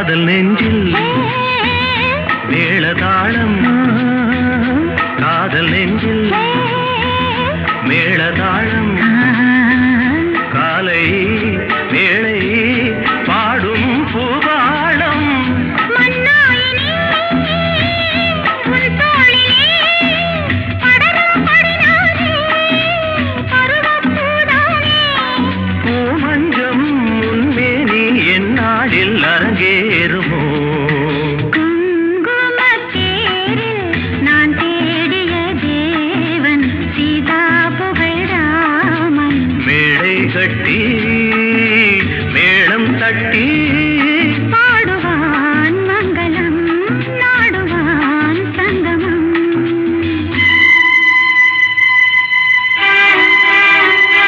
காதல் நெஞ்சில் மேளதாளம் காதல் நெஞ்சில் மேளதாளம் காலை வேளை பாடும் பூபாளம் பூமஞ்சம் முன்மேனி என்னாடில் அரங்கேறுமோ கட்டி